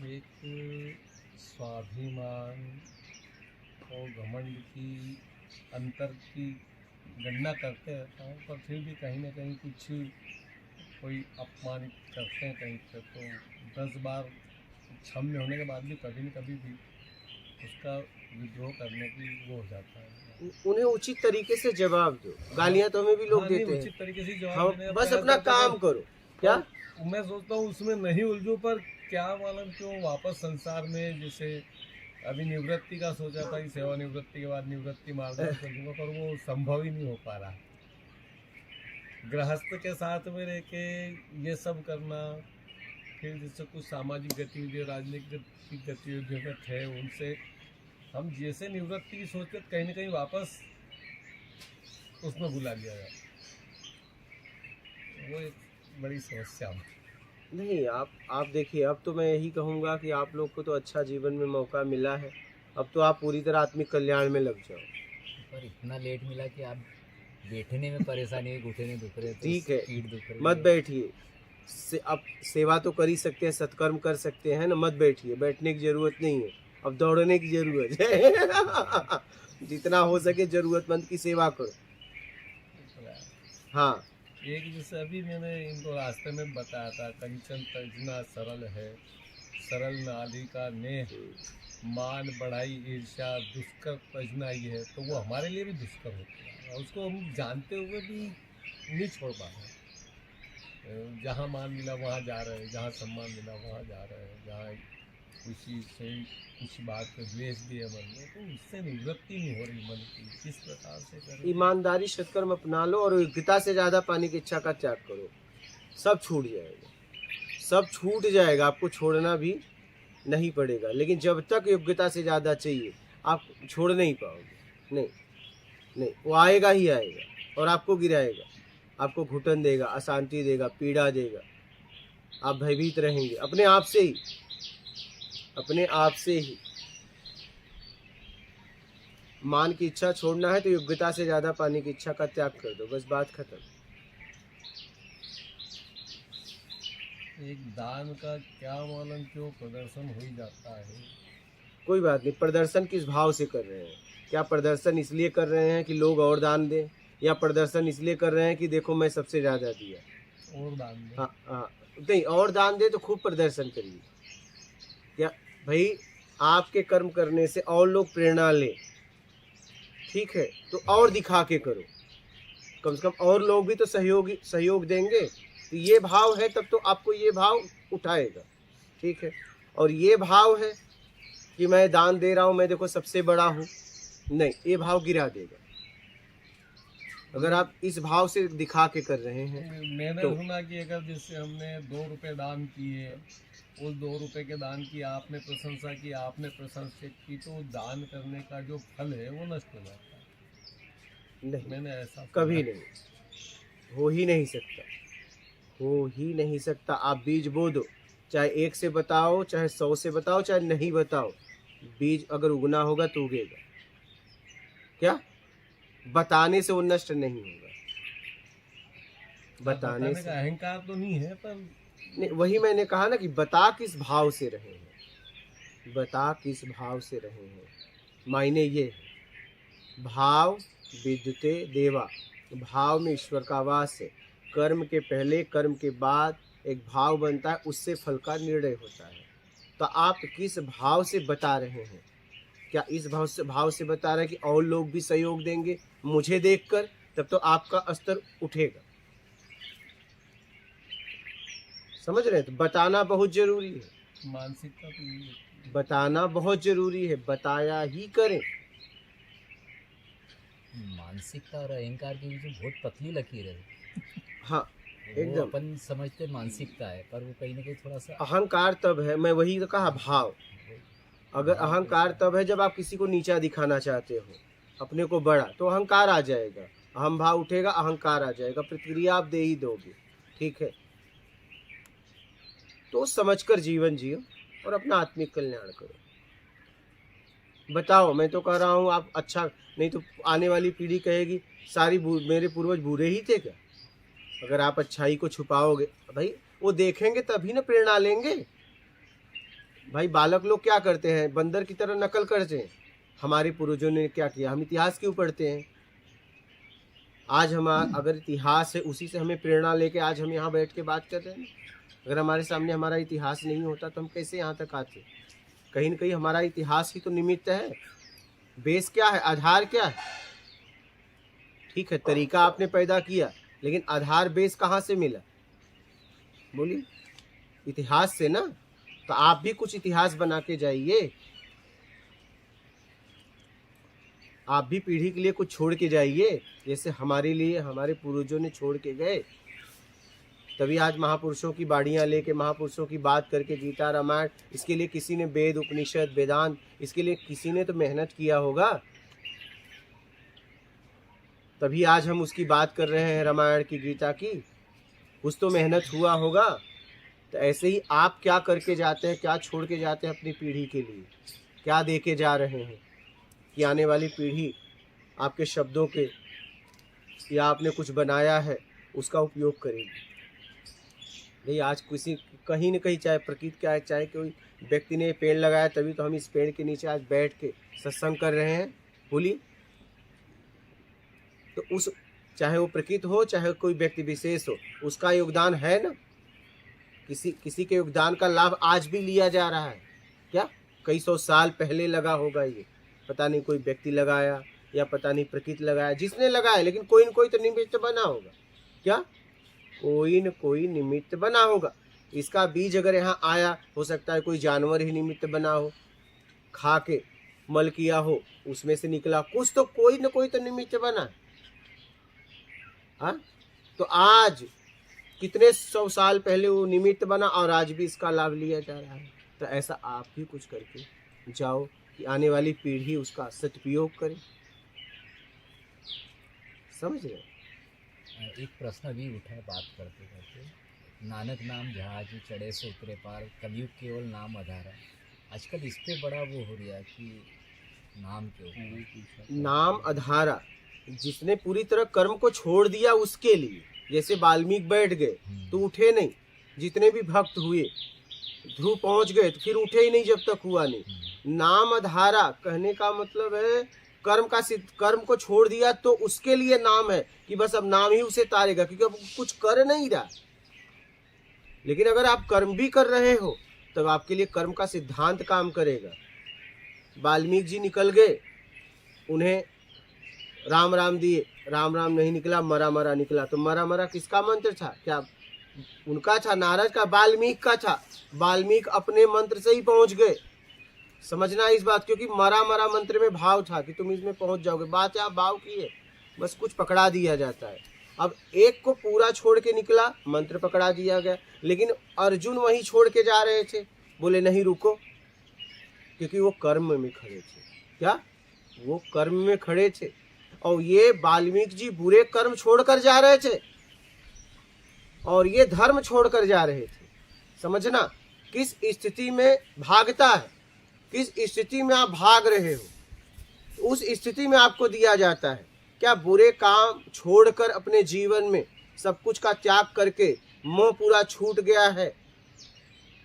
एक स्वाभिमान और घमंड की अंतर की गणना करते रहता हूँ, पर फिर भी कहीं ना कहीं कुछ कोई अपमानित करते हैं कहीं पे, तो 10 बार क्षम्य होने के बाद भी कभी न कभी भी उसका विद्रोह करने की वो हो जाता है। उन्हें उचित तरीके से जवाब दो। गालियाँ तो हमें भी लोग देते हैं, उचित तरीके से जवाब हम देने का बस प्रयास अपना करते काम हैं। करो। क्या? मैं सोचता हूँ उसमें नहीं उलझो, पर क्या मालूम क्यों वापस संसार में, जैसे अभी निवृत्ति का सोचा था कि सेवानिवृत्ति के बाद निवृत्ति मार्ग कर दूंगा, पर वो संभव ही नहीं हो पा रहा। गृहस्थ के साथ में रह के ये सब करना, फिर जैसे कुछ सामाजिक गतिविधियों, राजनीतिक गतिविधियों में थे, उनसे हम जैसे निवृत्ति की सोचते कहीं ना कहीं वापस उसमें बुला लिया जाए। वो एक बड़ी समस्या है। नहीं, आप देखिए, अब तो मैं यही कहूँगा कि आप लोग को तो अच्छा जीवन में मौका मिला है, अब तो आप पूरी तरह आत्मिक कल्याण में लग जाओ। पर इतना लेट मिला कि आप बैठने में परेशानी है, घुटने दुख रहे, ठीक है, पीठ दुख रही मत है। बैठिए। अब सेवा तो कर ही सकते हैं, सत्कर्म कर सकते हैं ना, मत बैठिए। बैठने की जरूरत नहीं है, अब दौड़ने की जरूरत है। जितना हो सके जरूरतमंद की सेवा करो। हाँ, एक जैसे अभी मैंने इनको रास्ते में बताया था, कंचन तजना सरल है, सरल नाली का नेह, मान बढ़ाई ईर्ष्या दुष्कर तजना ही है, तो वो हमारे लिए भी दुष्कर होता है और उसको हम जानते हुए भी नहीं छोड़ पा रहे। जहाँ मान मिला वहाँ जा रहे हैं, जहाँ सम्मान मिला वहाँ जा रहे हैं, जहाँ खुशी से कुछ बात का द्वेष भी है मन में, तो उससे निवृत्ति नहीं हो रही मन की। किस प्रकार से करें? ईमानदारी सत्कर्म अपना लो और योग्यता से ज़्यादा पाने की इच्छा का त्याग करो, सब छूट जाएगा। सब छूट जाएगा, आपको छोड़ना भी नहीं पड़ेगा। लेकिन जब तक योग्यता से ज़्यादा चाहिए, आप छोड़ नहीं पाओगे। नहीं नहीं, वो आएगा ही आएगा और आपको गिराएगा, आपको घुटन देगा, अशांति देगा, पीड़ा देगा। आप भयभीत रहेंगे अपने आप से ही, अपने आप से ही। मान की इच्छा छोड़ना है तो योग्यता से ज्यादा पाने की इच्छा का त्याग कर दो, बस बात खत्म। एक दान का क्या मालूम क्यों प्रदर्शन हो ही जाता है। कोई बात नहीं, प्रदर्शन किस भाव से कर रहे हैं? क्या प्रदर्शन इसलिए कर रहे हैं कि लोग और दान दें, या प्रदर्शन इसलिए कर रहे हैं कि देखो मैं सबसे ज्यादा दिया? और दान दे। हाँ हाँ, नहीं, और दान दे तो खूब प्रदर्शन करिए। क्या भाई, आपके कर्म करने से और लोग प्रेरणा ले, ठीक है, तो और दिखा के करो, कम से कम और लोग भी तो सहयोग देंगे। तो ये भाव है तब तो आपको ये भाव उठाएगा, ठीक है। और ये भाव है कि मैं दान दे रहा हूँ, मैं देखो सबसे बड़ा हूँ, नहीं, ये भाव गिरा देगा। अगर आप इस भाव से दिखा के कर रहे हैं मैंने तो सुना कि अगर जैसे हमने 2 रुपए दान किए, उस 2 रुपए के दान की आपने प्रशंसा की, आपने प्रशंसित की, तो दान करने का जो फल है वो नष्ट हो जाता है। नहीं, मैंने ऐसा कभी सुना। नहीं, हो ही नहीं सकता, हो ही नहीं सकता। आप बीज बो दो, चाहे 1 से बताओ, चाहे 100 से बताओ, चाहे नहीं बताओ, बीज अगर उगना होगा तो उगेगा। क्या बताने से वो नष्ट नहीं होगा, बताने से। का अहंकार तो नहीं है, पर नहीं, वही मैंने कहा ना कि बता किस भाव से रहे हैं, बता किस भाव से रहे हैं। मायने ये है, भाव विद्युते देवा, भाव में ईश्वर का वास है। कर्म के पहले कर्म के बाद एक भाव बनता है, उससे फल का निर्णय होता है। तो आप किस भाव से बता रहे हैं? क्या इस भाव से बता रहे हैं कि और लोग भी सहयोग देंगे मुझे देखकर, तब तो आपका स्तर उठेगा। समझ रहे हैं? तो बताना बहुत जरूरी है, मानसिकता तो यही होती है। बताना बहुत जरूरी है, बताया ही करें। मानसिकता और अहंकार के बीच में बहुत पतली लकीर है। हाँ, वो एकदम। अपन समझते मानसिकता है, पर वो कहीं ना कहीं थोड़ा सा अहंकार तब है, मैं वही तो कहा, भाव। अगर अहंकार तब है जब आप किसी को नीचा दिखाना चाहते हो, अपने को बड़ा, तो अहंकार आ जाएगा, अहम भाव उठेगा, अहंकार आ जाएगा, प्रतिक्रिया आप दे ही दोगे, ठीक है। तो समझकर जीवन जियो और अपना आत्मिक कल्याण करो। बताओ, मैं तो कह रहा हूँ आप अच्छा, नहीं तो आने वाली पीढ़ी कहेगी सारी मेरे पूर्वज बुरे ही थे क्या? अगर आप अच्छाई को छुपाओगे, भाई वो देखेंगे तभी ना प्रेरणा लेंगे। भाई बालक लोग क्या करते हैं, बंदर की तरह नकल करते हैं। हमारे पूर्वजों ने क्या किया, हम इतिहास क्यों पढ़ते हैं? आज हम अगर इतिहास है, उसी से हमें प्रेरणा लेके आज हम यहाँ बैठ के बात कर रहे हैं। अगर हमारे सामने हमारा इतिहास नहीं होता तो हम कैसे यहाँ तक आते? कहीं न कहीं हमारा इतिहास ही तो निमित्त है। बेस क्या है, आधार क्या है? ठीक है, तरीका आपने पैदा किया, लेकिन आधार बेस कहाँ से मिला? बोलिए, इतिहास से ना। तो आप भी कुछ इतिहास बना के जाइए, आप भी पीढ़ी के लिए कुछ छोड़ के जाइए, जैसे हमारे लिए हमारे पूर्वजों ने छोड़ के गए। तभी आज महापुरुषों की बाड़ियां लेके, महापुरुषों की बात करके, गीता रामायण, इसके लिए किसी ने वेद उपनिषद वेदांत, इसके लिए किसी ने तो मेहनत किया होगा, तभी आज हम उसकी बात कर रहे हैं, रामायण की, गीता की। कुछ तो मेहनत हुआ होगा। तो ऐसे ही आप क्या करके जाते हैं, क्या छोड़ के जाते हैं अपनी पीढ़ी के लिए, क्या दे के जा रहे हैं कि आने वाली पीढ़ी आपके शब्दों के या आपने कुछ बनाया है उसका उपयोग करेगी। भाई आज किसी कहीं न कहीं, चाहे प्रकृति क्या है, चाहे कोई व्यक्ति ने पेड़ लगाया, तभी तो हम इस पेड़ के नीचे आज बैठ के सत्संग कर रहे हैं। बोलिए, तो उस, चाहे वो प्रकृति हो, चाहे कोई व्यक्ति विशेष हो, उसका योगदान है ना। किसी के योगदान का लाभ आज भी लिया जा रहा है क्या? कई 100 साल पहले लगा होगा, ये पता नहीं कोई व्यक्ति लगाया या पता नहीं प्रकृति लगाया, जिसने लगाया, लेकिन कोई न कोई तो निमित्त बना होगा। क्या? कोई न कोई निमित्त बना होगा। इसका बीज अगर यहाँ आया, हो सकता है कोई जानवर ही निमित्त बना हो, खा के मल किया हो, उसमें से निकला कुछ, तो कोई न कोई तो निमित्त बना। हाँ, तो आज कितने 100 साल पहले वो निमित्त बना और आज भी इसका लाभ लिया जा रहा है। तो ऐसा आप भी कुछ करके जाओ, कि आने वाली पीढ़ी उसका सदुपयोग करे। समझ रहे? एक प्रश्न अभी उठा है बात करते करते, नानक नाम जहाज चढ़े से उतरे पार, कलयुग केवल नाम आधारा। आजकल इस पे बड़ा वो हो रहा है कि नाम के ऊपर नाम आधारा, जिसने पूरी तरह कर्म को छोड़ दिया उसके लिए। जैसे वाल्मीकि बैठ गए तो उठे नहीं, जितने भी भक्त हुए ध्रुव पहुंच गए तो फिर उठे ही नहीं जब तक हुआ नहीं। नाम आधारा कहने का मतलब है कर्म को छोड़ दिया तो उसके लिए नाम है कि बस अब नाम ही उसे तारेगा, क्योंकि अब कुछ कर नहीं रहा। लेकिन अगर आप कर्म भी कर रहे हो तब आपके लिए कर्म का सिद्धांत काम करेगा। वाल्मीकि जी निकल गए, उन्हें राम राम दिए, राम राम नहीं निकला, मरा मरा निकला। तो मरा मरा किसका मंत्र था? क्या उनका था? नारद का? वाल्मीकि का था। वाल्मीकि अपने मंत्र से ही पहुंच गए। समझना इस बात, क्योंकि मरा मरा मंत्र में भाव था कि तुम इसमें पहुंच जाओगे। बात यहाँ भाव की है, बस कुछ पकड़ा दिया जाता है। अब एक को पूरा छोड़ के निकला, मंत्र पकड़ा दिया गया। लेकिन अर्जुन वहीं छोड़ के जा रहे थे, बोले नहीं रुको, क्योंकि वो कर्म में खड़े थे। क्या? वो कर्म में खड़े थे। और ये वाल्मीकि जी बुरे कर्म छोड़कर जा रहे थे और ये धर्म छोड़कर जा रहे थे। समझना किस स्थिति में भागता है, किस स्थिति में आप भाग रहे हो, उस स्थिति में आपको दिया जाता है। क्या बुरे काम छोड़कर अपने जीवन में सब कुछ का त्याग करके मोह पूरा छूट गया है,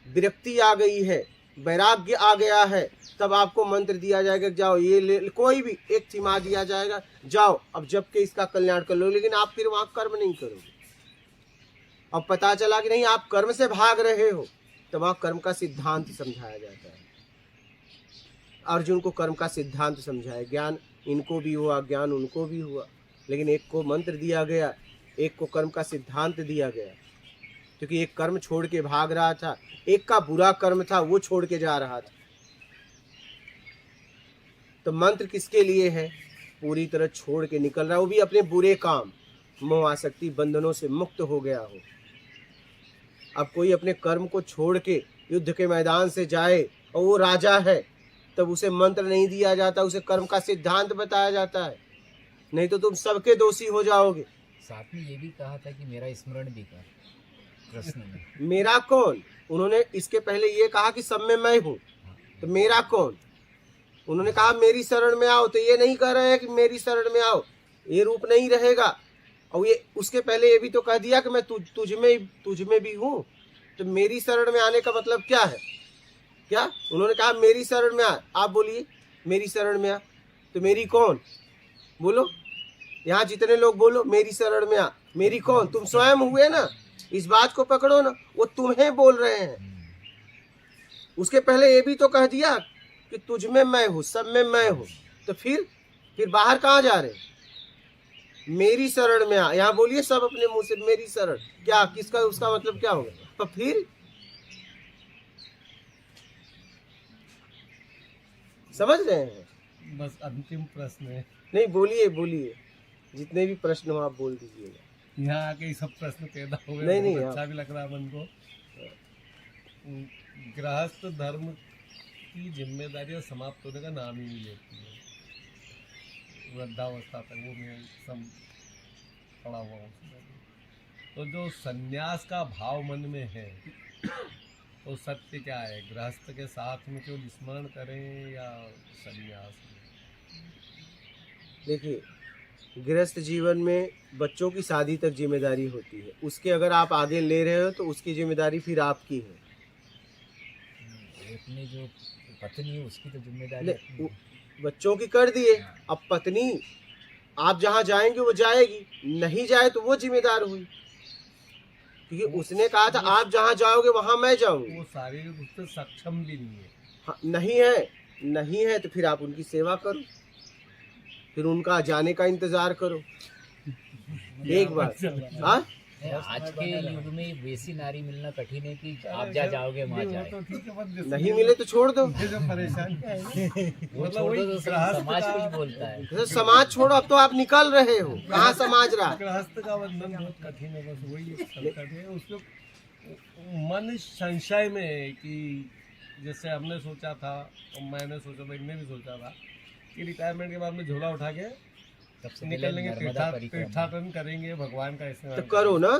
विरक्ति आ गई है, वैराग्य आ गया है, तब आपको मंत्र दिया जाएगा जाओ ये ले, कोई भी एक थीमा दिया जाएगा, जाओ अब जब के इसका कल्याण कर लो। लेकिन आप फिर वहां कर्म नहीं करोगे। अब पता चला कि नहीं आप कर्म से भाग रहे हो, तब वहां कर्म का सिद्धांत समझाया जाता है। अर्जुन को कर्म का सिद्धांत समझाया, ज्ञान इनको भी हुआ, ज्ञान उनको भी हुआ। लेकिन एक को मंत्र दिया गया, एक को कर्म का सिद्धांत दिया गया, क्योंकि एक कर्म छोड़ के भाग रहा था, एक का बुरा कर्म था वो छोड़ के जा रहा था। तो मंत्र किसके लिए है? पूरी तरह छोड़ के निकल रहा, वो भी अपने बुरे काम, मोह आसक्ति बंधनों से मुक्त हो गया हो। अब कोई अपने कर्म को छोड़ के युद्ध के मैदान से जाए और वो राजा है, तब उसे मंत्र नहीं दिया जाता, उसे कर्म का सिद्धांत बताया जाता है। नहीं तो तुम सबके दोषी हो जाओगे। साथ में ये भी कहा था कि मेरा स्मरण भी कर, कृष्ण ने। मेरा कौन? उन्होंने इसके पहले ये कहा कि सब में मैं हूँ, तो मेरा कौन? उन्होंने कहा मेरी शरण में आओ, तो ये नहीं कह रहे हैं कि मेरी शरण में आओ, ये रूप नहीं रहेगा। और ये उसके पहले ये भी तो कह दिया कि मैं तुझ में भी हूँ। तो मेरी शरण में आने का मतलब क्या है? क्या उन्होंने कहा मेरी शरण में आ? आप बोलिए मेरी शरण में आ, तो मेरी कौन? बोलो, यहाँ जितने लोग बोलो मेरी शरण में आ। मेरी कौन? तुम स्वयं हुए ना, इस बात को पकड़ो ना, वो तुम्हें बोल रहे हैं। उसके पहले ये भी तो कह दिया कि तुझ में मैं हूँ, सब में मैं हूँ। तो फिर बाहर कहाँ जा रहे? मेरी शरण में आ। यहाँ बोलिए सब अपने मुंह से मेरी शरण, क्या किसका उसका मतलब क्या होगा? तो फिर समझ रहे हैं? बस अंतिम प्रश्न है। नहीं बोलिए, जितने भी प्रश्न हो आप बोल दीजिएगा। यहाँ आके ये सब प्रश्न पैदा हो गए। नहीं, अच्छा भी लग रहा है मन को। गृहस्थ धर्म की जिम्मेदारियां समाप्त होने का नाम ही नहीं लेती है। वृद्धावस्था तक वो मैं सब पड़ा हुआ हूँ। तो जो सन्यास का भाव मन में है तो सत्य क्या है? गृहस्थ के साथ में केवल स्मरण करें या सन्यास? देखिए, गृहस्थ जीवन में बच्चों की शादी तक जिम्मेदारी होती है, उसके अगर आप आगे ले रहे हो तो उसकी जिम्मेदारी फिर आपकी है। अपनी जो पत्नी है उसकी तो जिम्मेदारी अपनी है। बच्चों की कर दिए, अब पत्नी आप जहाँ जाएंगे वो जाएगी, नहीं जाए तो वो जिम्मेदार हुई, क्योंकि उसने कहा था आप जहाँ जाओगे वहाँ मैं जाऊंगी। वो शारीरिक रूप से सक्षम भी नहीं है। हाँ, नहीं है तो फिर आप उनकी सेवा करो, फिर उनका जाने का इंतजार करो। एक बार हाँ, आज के युग में वैसी नारी मिलना कठिन है कि आप जहाँ जाओगे वहाँ जाए। नहीं मिले तो छोड़ दो। परेशानी वो छोड़ दो तो समाज कुछ बोलता है। तो समाज छोड़ो, अब तो आप निकल रहे हो, कहाँ समाज रहा? गृहस्थ का बंधन बहुत कठिन है, बस वही एक संकट है। उसमें मन संशय में है कि जैसे हमने सोचा था और मैंने सोचा था, इनने भी सोचा था कि रिटायरमेंट के बाद में झोला उठा के सबसे निकल पहले लेंगे, नर्मदा परिक्रमा। तीर्थाटन करेंगे, भगवान का तो इस्तेमाल करो ना।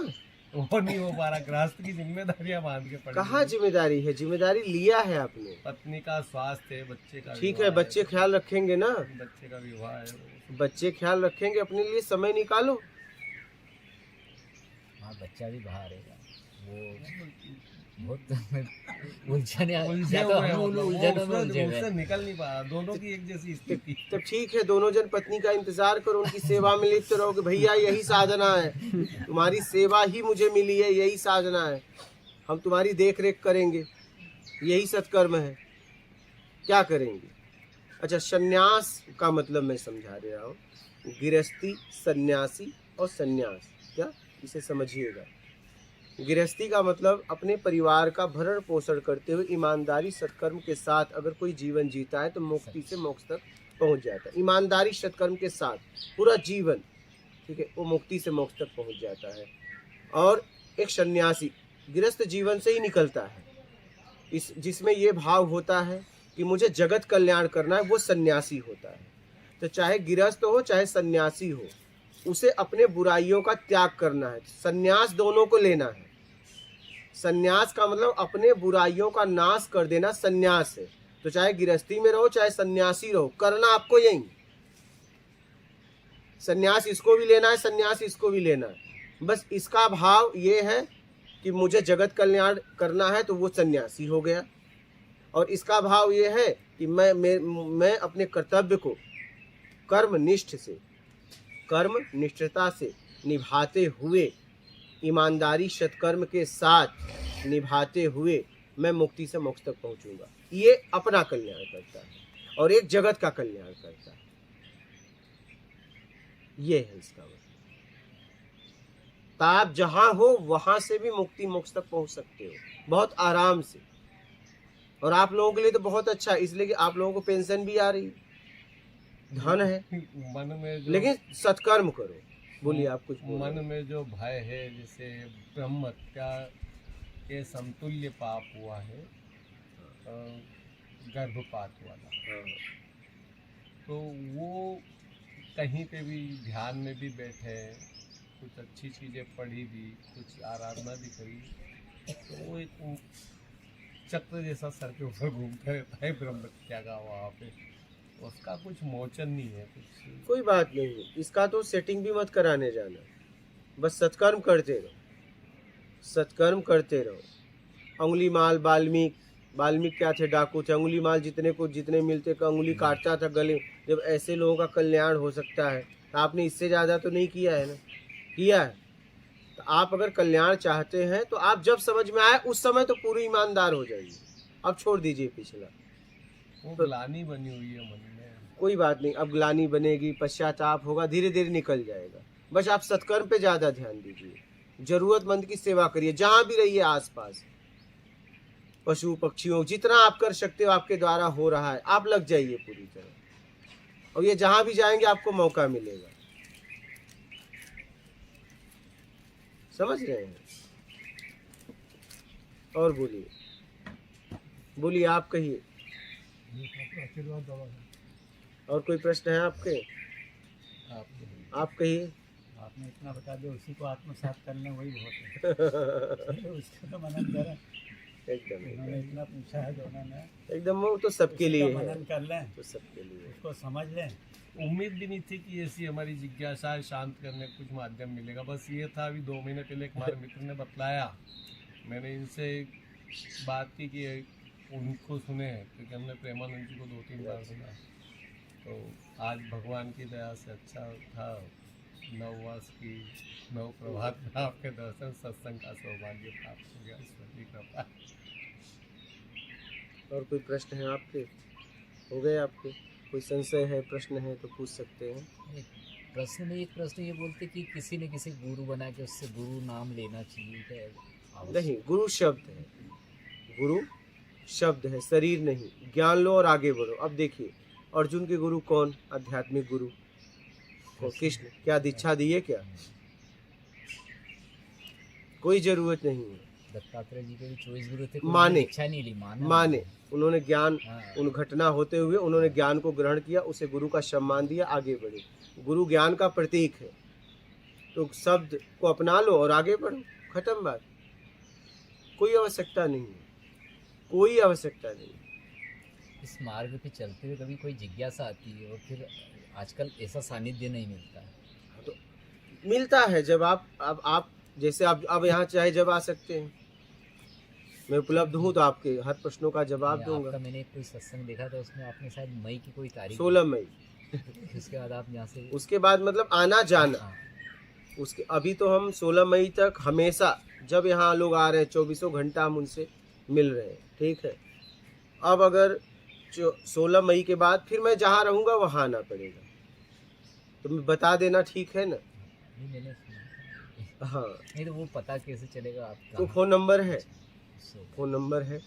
वो नहीं हो पा रहा, गृहस्थ की जिम्मेदारियां बांध के पड़ी कहाँ हैं। जिम्मेदारी है? जिम्मेदारी लिया है आपने। पत्नी का स्वास्थ्य है, बच्चे का ठीक विवाह है, बच्चे ख्याल रखेंगे ना। बच्चे का विवाह है वो। बच्चे ख्याल रखेंगे, अपने लिए समय निकालो। हाँ, बच्चा भी बाहर रहेगा, वो बहुत उलझने उलझे या तो हुए हैं, हम मतलब वो उलझनों में उसमें- उलझे हुए उससे हैं। निकल नहीं पा रहा, दोनों की एक जैसी स्थिति। तब ठीक है, दोनों जन पत्नी का इंतजार करो, उनकी सेवा में लिप्त रहो कि भैया यही साधना है, तुम्हारी सेवा ही मुझे मिली है, यही साधना है, हम तुम्हारी देख रेख करेंगे, यही सत्कर्म है। क्या करेंगे? अच्छा, सन्यास का मतलब मैं समझा दे रहा हूँ। गृहस्थी, सन्यासी और सन्यास, क्या इसे समझिएगा। गृहस्थी का मतलब अपने परिवार का भरण पोषण करते हुए ईमानदारी सत्कर्म के साथ अगर कोई जीवन जीता है तो मुक्ति से मोक्ष तक पहुंच जाता है। ईमानदारी सत्कर्म के साथ पूरा जीवन, ठीक है, वो मुक्ति से मोक्ष तक पहुंच जाता है। और एक सन्यासी गृहस्थ जीवन से ही निकलता है, इस जिसमें ये भाव होता है कि मुझे जगत कल्याण करना है, वो सन्यासी होता है। तो चाहे गृहस्थ हो चाहे सन्यासी हो, उसे अपने बुराइयों का त्याग करना है। सन्यास दोनों को लेना है। सन्यास का मतलब अपने बुराइयों का नाश कर देना सन्यास है। तो चाहे गृहस्थी में रहो चाहे सन्यासी रहो, करना आपको यही। सन्यास इसको भी लेना है, सन्यास इसको भी लेना है। बस इसका भाव ये है कि मुझे जगत कल्याण करना है, तो वो सन्यासी हो गया। और इसका भाव ये है कि मैं अपने कर्तव्य को कर्म निष्ठता से निभाते हुए, ईमानदारी सत्कर्म के साथ निभाते हुए मैं मुक्ति से मोक्ष तक पहुंचूंगा। ये अपना कल्याण करता है और एक जगत का कल्याण करता है। ये है इसका मतलब। तो आप जहां हो वहां से भी मुक्ति मोक्ष तक पहुंच सकते हो बहुत आराम से। और आप लोगों के लिए तो बहुत अच्छा है, इसलिए कि आप लोगों को पेंशन भी आ रही है, धन है, मन में जो लेकिन सत्कर्म करो। बोलिए, आप कुछ बोल रहे मन हैं। में जो भय है, जैसे ब्रह्म हत्या के समतुल्य पाप हुआ है, गर्भपात वाला, हाँ। तो वो कहीं पे भी ध्यान में भी बैठे, कुछ अच्छी चीज़ें पढ़ी भी, कुछ आराधना भी करी, तो वो एक चक्र जैसा सर के ऊपर घूमता रहता है ब्रह्म हत्या का वहाँ पे। उसका कुछ मोचन नहीं है कुछ। कोई बात नहीं, इसका तो सेटिंग भी मत कराने जाना, बस सत्कर्म करते रहो, सत्कर्म करते रहो। अंगुली माल वाल्मीकि क्या थे? डाकू थे। अंगुली माल जितने मिलते का अंगुली काटता था गले। जब ऐसे लोगों का कल्याण हो सकता है तो आपने इससे ज़्यादा तो नहीं किया है ना? किया है। तो आप अगर कल्याण चाहते हैं तो आप जब समझ में आए उस समय तो पूरी ईमानदार हो जाइए, अब छोड़ दीजिए पिछला। वो ग्लानि बनी हुई है मन में। कोई बात नहीं, अब ग्लानि बनेगी, पश्चाताप होगा, धीरे धीरे निकल जाएगा। बस आप सत्कर्म पे ज़्यादा ध्यान दीजिए, जरूरतमंद की सेवा करिए, जहाँ भी रहिए आसपास, पशु पक्षियों, जितना आप कर सकते हो आपके द्वारा हो रहा है, आप लग जाइए पूरी तरह। और ये जहाँ भी जाएंगे आपको मौका मिलेगा। समझ रहे हैं? और बोलिए, आप कहिए। और कोई प्रश्न है आपके? आप कहिए। आपने इतना बता दिया, उसी को आत्मसात करना वही बहुत है। उसका तो मनन करें, एकदम उन्होंने इतना पूछा है जो उन्होंने, एकदम, वो तो सबके लिए उसका है, मनन कर लें, तो सबके लिए। उसको समझ लें। उम्मीद भी नहीं थी कि ऐसी हमारी जिज्ञासा शांत करने का कुछ माध्यम मिलेगा। बस ये था, अभी 2 महीने पहले एक हमारे मित्र ने बतलाया, मैंने इनसे बात की कि उनको सुने, क्योंकि हमने प्रेमानंद जी को 2-3 बार सुना। तो आज भगवान की दया से अच्छा था, नववास की नव प्रभात में आपके दर्शन सत्संग का सौभाग्य प्राप्त हो गया, ईश्वर की कृपा। और कोई प्रश्न है आपके? हो गए आपके? कोई संशय है, प्रश्न है तो पूछ सकते हैं। एक प्रश्न ये बोलते कि किसी न किसी गुरु बना के उससे गुरु नाम लेना चाहिए क्या? नहीं, गुरु शब्द है, गुरु शब्द है, शरीर नहीं। ज्ञान लो और आगे बढ़ो। अब देखिए, अर्जुन के गुरु कौन? आध्यात्मिक गुरु कृष्ण। क्या दीक्षा दी है क्या? कोई जरूरत नहीं है। दत्तात्रेय जी के भी 24 गुरु थे, माने। इच्छा नहीं ली, माने, उन्होंने ज्ञान, हाँ। उन घटना होते हुए उन्होंने ज्ञान को ग्रहण किया, उसे गुरु का सम्मान दिया, आगे बढ़े। गुरु ज्ञान का प्रतीक है, तो शब्द को अपना लो और आगे बढ़ो, खत्म बात। कोई आवश्यकता नहीं है, कोई आवश्यकता नहीं। इस मार्ग पे चलते हुए कभी कोई जिज्ञासा आती है, और फिर आजकल ऐसा सानिध्य नहीं मिलता है। तो मिलता है जब आप जैसे आप अब यहाँ चाहे जब आ सकते हैं, मैं उपलब्ध हूँ तो आपके हर प्रश्नों का जवाब दूंगा। आपका मैंने कोई सत्संग देखा था, उसमें आपने शायद मई की कोई तारीख 16 मई, उसके बाद आप यहाँ से उसके बाद मतलब आना जाना, हाँ, उसके अभी तो हम 16 मई तक हमेशा जब यहाँ लोग आ रहे हैं 24 घंटा हम उनसे मिल रहे हैं, ठीक है। अब अगर 16 मई के बाद फिर मैं जहाँ रहूँगा वहाँ आना पड़ेगा, तो मैं बता देना, ठीक है ना। नहीं मैंने सुना। हाँ, नहीं तो वो पता कैसे चलेगा आपका? तो फ़ोन नंबर है, सो फ़ोन नंबर है,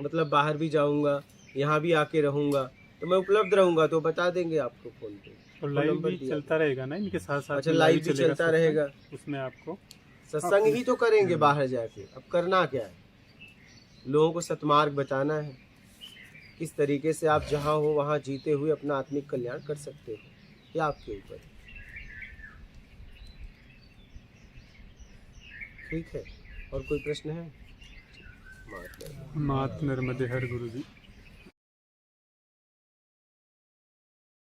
मतलब बाहर भी जाऊँगा, यहाँ भी आके रहूँगा, तो मैं उपलब्ध रहूँगा, तो बता देंगे आपको फ़ोन पे। तो लाइव भी चलता रहेगा ना इनके साथ साथ? अच्छा, में लाइव भी चलेगा चलता सत्संग, रहेगा, उसमें आपको सत्संग ही तो करेंगे बाहर जाके। अब करना क्या है, लोगों को सतमार्ग बताना है, किस तरीके से आप जहाँ हो वहाँ जीते हुए अपना आत्मिक कल्याण कर सकते हो, ये आपके ऊपर है। ठीक है, और कोई प्रश्न है? मात नर्मदे हर गुरु जी।